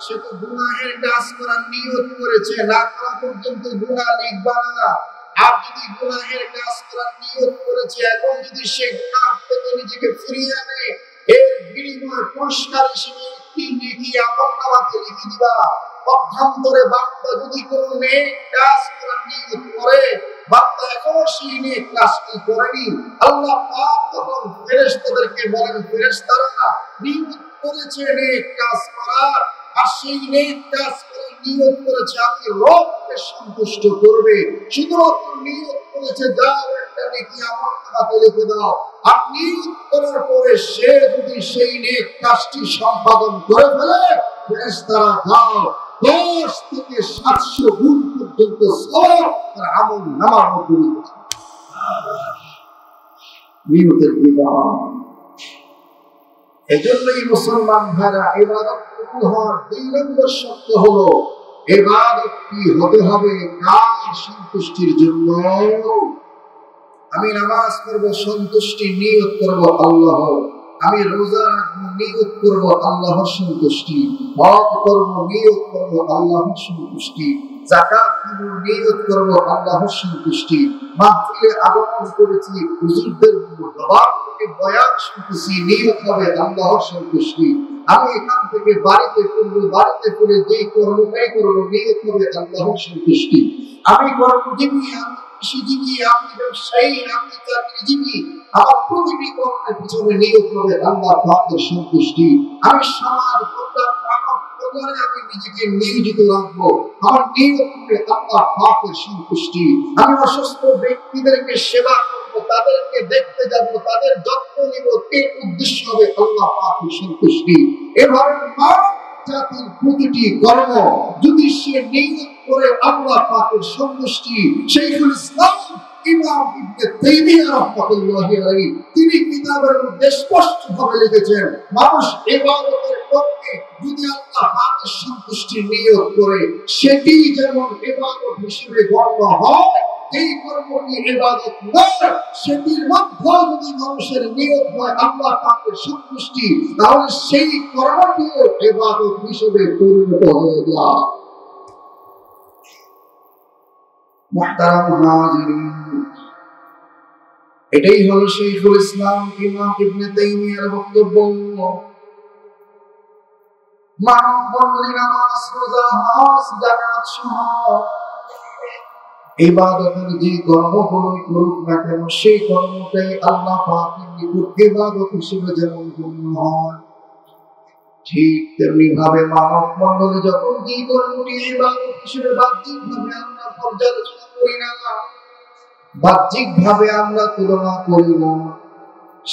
সে তো গুনাহের কাজ করার নিয়ত করেছে, না করা পর্যন্ত গুনাহ লিখবা না। আর যদি গুনাহের কাজ করার নিয়ত করেছে, এখন যদি সে গুনাহ থেকে নিজেকে ফিরিয়ে আনে, এর বিনিময়ে পুরস্কার হিসেবে একটি নেকি আমলনামাতে লিখে দিবা। পক্ষান্তরে বান্দা যদি কোনো নেক কাজ করার নিয়ত করে, বান্দা এখনো সেই নেক কাজটি করেনি, আল্লাহ পাক তখন ফেরেশতাদেরকে বলেন, ফেরেশতারা, নিয়ত করেছে নেক কাজ করার, আর সেই নেক কাজ করার নিয়ত করেছে আমি রবকে সন্তুষ্ট করবে, শুধুমাত্র নিয়ত করেছে, যাও একটা নেকি আমার হাতে লিখে দাও। আপনি করার পরে সে যদি সেই নেক কাজটি সম্পাদন করে ফেলে, ফেরেশতারা দাও 10 থেকে 700 গুণ পর্যন্ত সওয়াব তার আমল নামার মধ্যে লিখেছে। নিয়তের বিধান। এজন্যই মুসলমান ভাইরা ইবাদত কবুল হওয়ার 2 নম্বর শর্ত হলো ইবাদতটি হতে হবে কার সন্তুষ্টির জন্য। আমি নামাজ পড়ব, সন্তুষ্টি নিয়ত করব আল্লাহ। আমি রোজা রাখবো, নিয়ত করব আল্লাহর সন্তুষ্টি। হজ করব, নিয়ত করব আল্লাহর সন্তুষ্টি। যাকাত দিব, নিয়ত করব আল্লাহর সন্তুষ্টি। মাহফিলে আগমন করেছি, হুজুরদের জবাব থেকে বয়ান শুনতেছি, নিয়ত হবে আল্লাহর সন্তুষ্টি। আমি এখান থেকে বাড়িতে করব, বাড়িতে করে যেই কর্মটাই করব, নিয়ত হবে আল্লাহর সন্তুষ্টি। আমি কর্মজীবী, আমি কৃষিজীবী, আমি ব্যবসায়ী, আমি চাকরিজীবী, আমার প্রতিটি কর্মের পিছনে নিয়ত হবে আল্লাহ পাকের সন্তুষ্টি। আমি সমাজ কল্যাণ মানব কল্যাণে আমি নিজেকে নিয়োজিত রাখবো, আমার নিয়ত হবে আল্লাহ পাকের সন্তুষ্টি। আমি অসুস্থ ব্যক্তিদেরকে সেবা করবো, তাদেরকে দেখতে যাবো, তাদের যত্ন নিব, এর উদ্দেশ্য হবে আল্লাহ পাকের সন্তুষ্টি। এভাবে মানব জাতির প্রতিটি কর্ম যদি সে নিয়ত করে আল্লাহ পাকের সন্তুষ্টি, শাইখুল ইসলাম ইমাম ইবনে তাইমিয়া রাহমাতুল্লাহি আলাইহি তিনি কিতাবের মধ্যে স্পষ্টভাবে লিখেছেন, মানুষ ইবাদতের কর্মে যদি আল্লাহ পাকের সন্তুষ্টি নিয়ত করে, সেটি যেমন ইবাদত হিসেবে গণ্য হয়, এই কর্মটি ইবাদত নয়। সেটির মধ্যে যদি মানুষের নিয়ত হয় আল্লাহ পাকের সন্তুষ্টি, তাহলে সেই কর্মটিও ইবাদত হিসেবে পরিণত হয়ে যায়। মুহতারাম হাজিরিন, এটাই হলো শাইখুল ইসলাম ইমাম ইবনে তাইমিয়ার বক্তব্য। মানব বন্দী, নামাজ, রোজা, হজ, যাকাত সহ ইবাদতের যে কর্মগুলোই করুক না কেন, সেই কর্মটাই আল্লাহ পাকের নিকট ইবাদত হিসেবে যেমন গণ্য হয়, ঠিক তেমনি ভাবে মানব মণ্ডলী যখন যে কর্মটি ইবাদত হিসেবে বাহ্যিক ভাবে আমরা পর্যালোচনা করি না, বাহ্যিক ভাবে আমরা তুলনা করি না,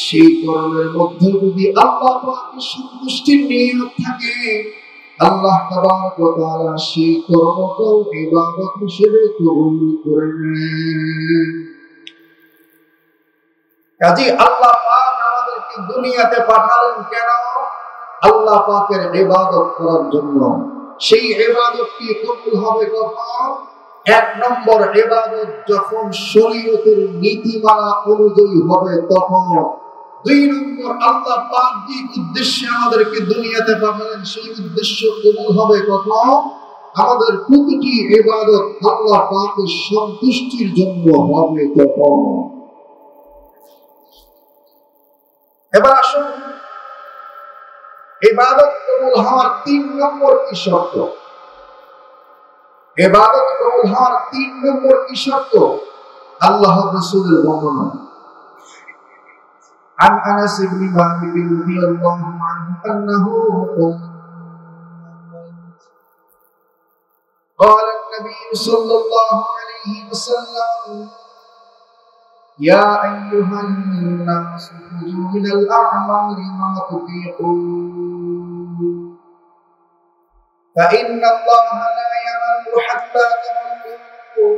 সেই কর্মের মধ্যে যদি আল্লাহ পাকের সন্তুষ্টির নিয়ত থাকে, আল্লাহ তাবারক ওয়া তাআলা সেই কর্মকে ইবাদত হিসেবে কবুল করে নেন। কাজেই আল্লাহ পাক আমাদেরকে দুনিয়াতে পাঠালেন কেন? আল্লাহ পাকের ইবাদত করার জন্য। সেই ইবাদতটি কবুল হবে কখন? 1 নম্বর, ইবাদত যখন শরীয়তের নীতিমালা অনুযায়ী হবে তখন। 2 নম্বর, আল্লাহ পাক যে উদ্দেশ্যে আমাদেরকে দুনিয়াতে পাঠালেন, সেই উদ্দেশ্য কবুল হবে কখন? আমাদের প্রতিটি ইবাদত আল্লাহ পাকের সন্তুষ্টির জন্য হবে তখন। এবার আসুন, ইবাদত কবুল হওয়ার 3 নম্বর কি শর্ত? ইবাদত কবুল হওয়ার 3 নম্বর কি শর্ত? আল্লাহর রাসূলের বর্ণনা। عن أنس بن مالك رضي الله عنه أنه قال النبي صلى الله عليه وسلم يا أيها الناس خذوا من الأعمال ما تطيقون فإن الله لا يمل حتى تملوا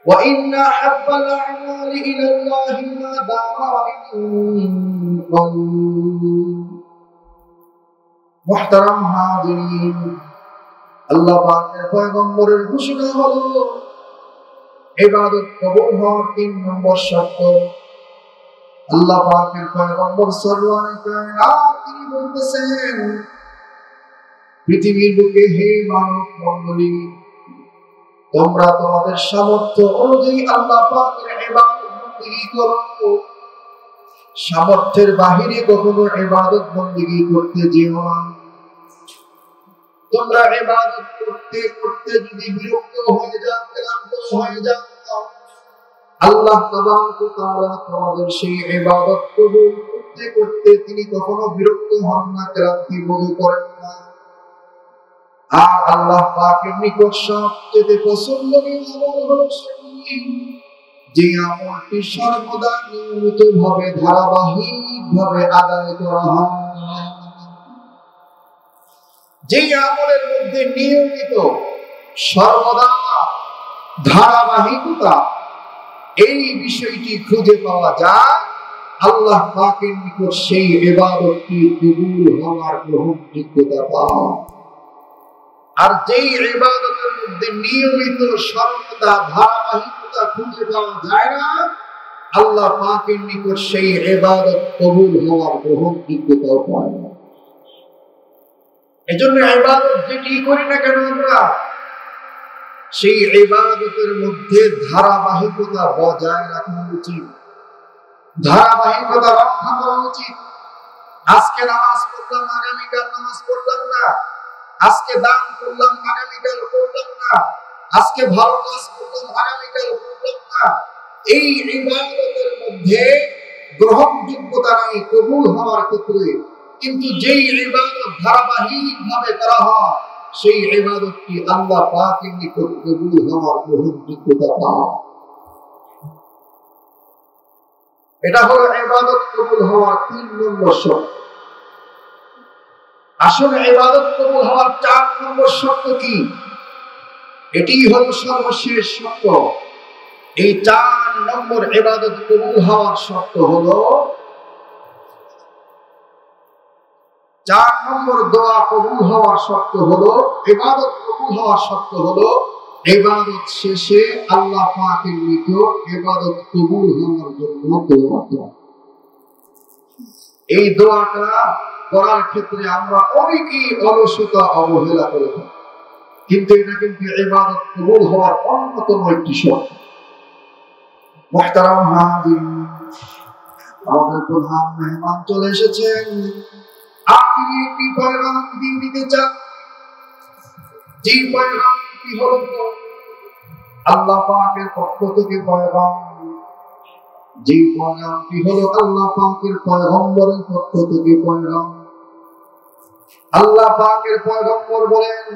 وإن أحب الأعمال إلى الله ما دام محترم হাজিরিন, আল্লাহ পাকের পয়গম্বরের ঘোষণা হলো ইবাদত কবুল হওয়ার 3 নম্বর শর্ত। আল্লাহ পাকের পয়গম্বর সাল্লাল্লাহু আলাইহি ওয়াসাল্লাম তিনি বলতেছেন, পৃথিবীর বুকে হে মানব মণ্ডলী, তোমরা তোমাদের সামর্থ্য অনুযায়ী আল্লাহ পাকের ইবাদত বندگی করো। সামর্থ্যের বাহিরে কখনো ইবাদত বندگی করতে যেও না। তোমরা ইবাদত করতে করতে যদি বিরক্ত হয়ে যাও, ক্লান্ত হয়ে যাও, আল্লাহ তাবারক ওয়া তাআলা তোমাদের সেই ইবাদত কবুল করতে করতে তিনি কখনো বিরক্ত হন না, ক্লান্তি বোধ করেন না। আর আল্লাহ পাকের নিকট সবচেয়ে পছন্দনীয় আমল হলো যে আমলটি সর্বদা নিয়মিত ভাবে ধারাবাহিক ভাবে আদায় করা হয়, যে আমলের মধ্যে নিয়মিত সর্বদা ধারাবাহিকতা এই বিষয়টি খুঁজে পাওয়া যায়, আল্লাহ পাকের নিকট সেই ইবাদতটি কবুল হওয়ার গ্রহণযোগ্যতা পায়। আর যেই ইবাদতের মধ্যে নিয়মিত সর্বদা ধারাবাহিকতা খুঁজে পাওয়া যায় না, আল্লাহ পাকের নিকট সেই ইবাদত কবুল হওয়ার গ্রহণযোগ্যতা পায় না। এজন্য ইবাদত যেটি করি না কেন আমরা, সেই ইবাদতের মধ্যে ধারাবাহিকতা বজায় রাখা উচিত, ধারাবাহিকতা রক্ষা করা উচিত। আজকে নামাজ পড়লাম, আগামীকাল নামাজ পড়লাম না, আজকে দান করলাম, আগামীকাল করলাম না, আজকে ভালো কাজ করলাম, আগামীকাল করলাম না, এই ইবাদতের মধ্যে গ্রহণযোগ্যতা নাই কবুল হওয়ার ক্ষেত্রে। কিন্তু যেই ইবাদত ধারাবাহিক ভাবে করা হয়, সেই ইবাদতটি আল্লাহ পাকের নিকট কবুল হওয়ার গ্রহণযোগ্যতা পায়। এটা হলো ইবাদত কবুল হওয়ার 3 নম্বর শর্ত। আসলে ইবাদত কবুল হওয়ার 4 নম্বর শর্ত কি? এটি হলো সর্বশেষ শর্ত। এই 4 নম্বর ইবাদত কবুল হওয়ার শর্ত হলো, 4 নম্বর দোয়া কবুল হওয়ার শর্ত হলো, ইবাদত কবুল হওয়ার শর্ত হলো, ইবাদত শেষে আল্লাহ পাকের নিকট ইবাদত কবুল হওয়ার জন্য দোয়া করা। এই দোয়াটা করার ক্ষেত্রে আমরা অনেকেই অলসতা অবহেলা করে থাকি, কিন্তু এটা কিন্তু ইবাদত কবুল হওয়ার অন্যতম একটি শর্ত। মুহতারাম হাজির, আমাদের প্রধান মেহমান চলে এসেছেন। আপনি একটি পয়গাম দিয়ে দিতে চান, যে পয়গামটি হলো আল্লাহ পাকের পক্ষ থেকে পয়গাম, যে পয়গামটি হলো আল্লাহ পাকের পয়গম্বরের পক্ষ থেকে পয়গাম। আল্লাহ পাকের পয়গম্বর বলেন,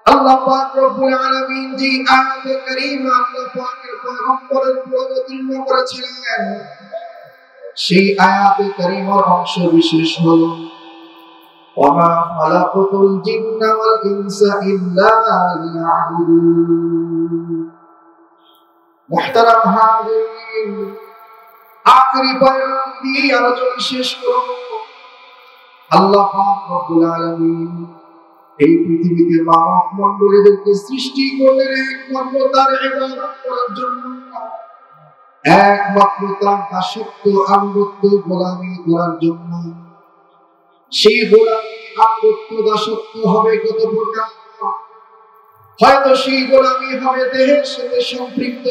আল্লাহ পাক রব্বুল আলামিন যে আয়াতে কারীমা আল্লাহ পাকের পয়গম্বরের উপর অবতীর্ণ করেছিলেন, সেই আয়াতে কারীমার অংশ বিশেষ হলো, ওয়ামা খালাকাতুল জিন্না ওয়াল ইনসা ইল্লা লিয়াবুদুন। মুহতারাম হাজিরিন, আখেরি পয়গাম দিয়ে আলোচনা শেষ করব। আল্লাহ পাক রব্বুল আলামিন এই পৃথিবীতে মানব মণ্ডলীদেরকে সৃষ্টি করলেন একমাত্র তার ইবাদত করার জন্য, একমাত্র তার দাসত্ব, আনুগত্য, গোলামি করার জন্য। সেই গোলামি, আনুগত্য, দাসত্ব হবে কত প্রকার? হয়তো সেই গোলামি হবে দেহের সাথে সম্পৃক্ত,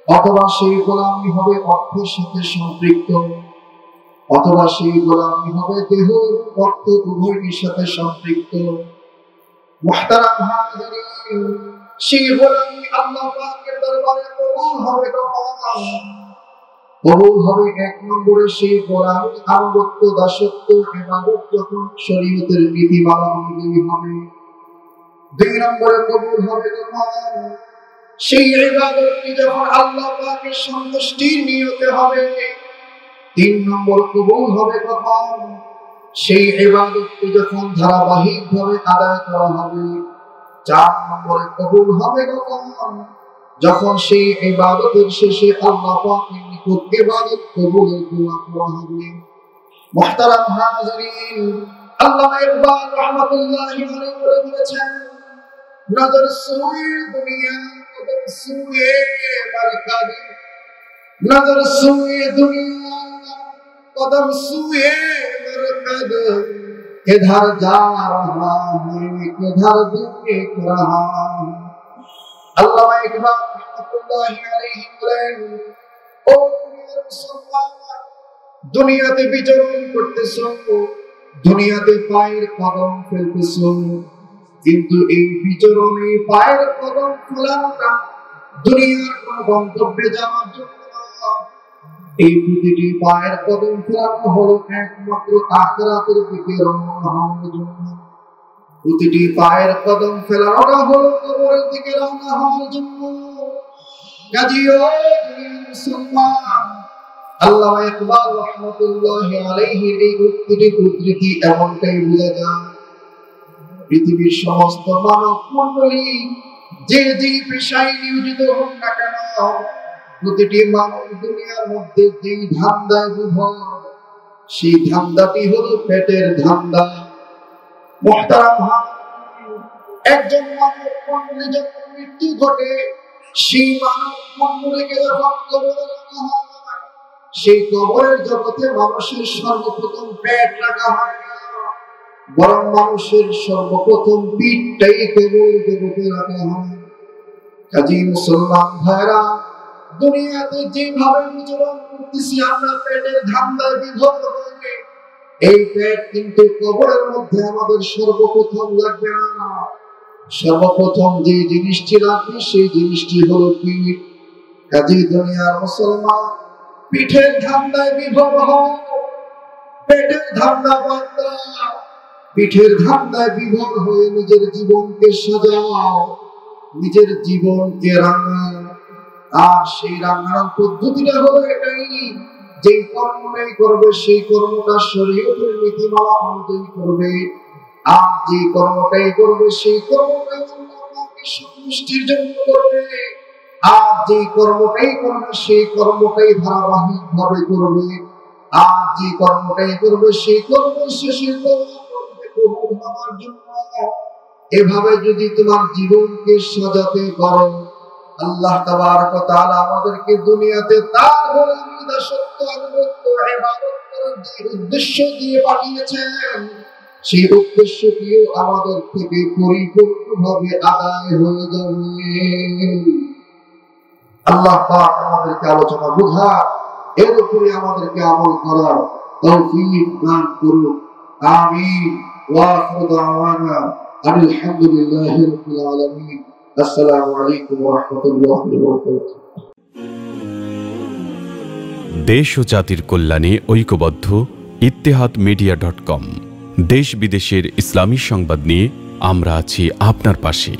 অথবা সেই গোলামি হবে অর্থের সাথে সম্পৃক্ত, অথবা সেই গোলামি হবে দেহ অর্থ উভয়ের সাথে সম্পৃক্ত। মুহতারাম হাজিরিন, সেই গোলামি আল্লাহ পাকের দরবারে কবুল হবে কখন? কবুল হবে 1 নম্বরে সেই গোলামি, আনুগত্য, দাসত্ব, ইবাদত যখন শরীয়তের নীতিমালা অনুযায়ী হবে। 2 নম্বরে কবুল হবে কখন? সেই ইবাদতটি যখন আল্লাহ পাকের সন্তুষ্টির নিয়তে হবে। 3 নম্বর কবুল হবে কখন? সেই ইবাদতটি যখন ধারাবাহিকভাবে আদায় করা হবে। 4 নম্বরে কবুল হবে কখন? যখন সেই ইবাদতের শেষে আল্লাহ পাকের নিকট ইবাদত কবুলের দোয়া করা হবে। মুহতারাম হাজিরিন, আল্লামা ইকবাল রাহমাতুল্লাহি আলাইহি বলেছেন, নজর সুয়ে দুনিয়া কদম সুয়ে মারকাদ, নজর সুয়ে দুনিয়া कदम सुए मरकद, किधर जा रहा है किधर देख रहा। আল্লামা ইকবাল রাহমাতুল্লাহি আলাইহি বলেন, ও মুসলমান, দুনিয়াতে বিচরণ করতেছো, দুনিয়াতে পায়ের কদম ফেলতেছো, কিন্তু এই বিচরণে পায়ের কদম ফেলানোটা দুনিয়ার কোন গন্তব্যে যাওয়ার জন্য না। এই প্রতিটি পায়ের কদম ফেলানো হলো একমাত্র আখিরাতের দিকে রওনা হওয়ার জন্য। প্রতিটি পায়ের কদম ফেলানোটা হলো কবরের দিকে রওনা হওয়ার জন্য। কাজীও মুসলমান, আল্লামা ইকবাল রাহমাতুল্লাহি আলাইহি এই উদ্ধৃতি এমনটাই বলে যান, পৃথিবীর সমস্ত মানব মণ্ডলী যে যে পেশায় নিয়োজিত হোক না কেন, প্রতিটি মানব দুনিয়ার মধ্যে যেই ধান্দায় বিভোর, সেই ধান্দাটি হলো পেটের ধান্দা। মুহতারাম, একজন মানব মণ্ডলী যখন মৃত্যু ঘটে, সেই মানব মণ্ডলীকে যখন কবরে রাখা হয়, সেই কবরের জগতে মানুষের সর্বপ্রথম পেট রাখা হয় না, বরং মানুষের সর্বপ্রথম পিঠটাই কবর জগতে রাখা হয়। কাজী মুসলমান ভাইরা, দুনিয়াতে যেভাবে বিচরণ করতেছি আমরা পেটের ধান্দায় বিভোর হয়ে, এই পেট কিন্তু কবরের মধ্যে আমাদের সর্বপ্রথম লাগবে না। সর্বপ্রথম যে জিনিসটি লাগবে সেই জিনিসটি হলো পিঠ। কাজী দুনিয়ার মুসলমান, পিঠের ধান্দায় বিভোর হও, পেটের ধান্দা বাদ দাও। পিঠের ধান্দায় বিভোর হয়ে নিজের জীবনকে সাজাও, নিজের জীবনকে রাঙাও। আর সেই রাঙানোর পদ্ধতিটা হলো এটাই, যে কর্মটাই করবে সেই কর্মটা শরীয়তের নীতিমালা অনুযায়ী করবে, আর যে কর্মটাই করবে সেই কর্মটাই আল্লাহকে সন্তুষ্টির জন্য করবে, আর যে কর্মটাই করবে সেই কর্মটাই ধারাবাহিক ভাবে করবে, আর যে কর্মটাই করবে সেই কর্ম শেষে কবুল হওয়ার জন্য। এভাবে যদি তোমার জীবনকে সাজাতে পারো, আল্লাহ তাবারক ওয়া তাআলা আমাদেরকে দুনিয়াতে তার গোলামি, দাসত্ব, আনুগত্য, ইবাদত করার যে উদ্দেশ্য দিয়ে পাঠিয়েছেন, সেই উদ্দেশ্যটিও আমাদের থেকে পরিপূর্ণভাবে আদায় হয়ে যাবে। আল্লাহ পাক আমাদেরকে আলোচনা বোঝা, এর উপরে আমাদেরকে আমল করার তৌফিক দান করুন। আমিন। ওয়া আখিরু দাওয়ানা আলহামদুলিল্লাহি রাব্বিল আলামিন। আসসালামু আলাইকুম ওয়া রাহমাতুল্লাহি ওয়া বারাকাতুহু।
দেশ ও জাতির কল্যাণে ঐক্যবদ্ধ ইত্তেহাদমিডিয়া.com। দেশ বিদেশের ইসলামী সংবাদ নিয়ে আমরা আছি আপনার পাশে।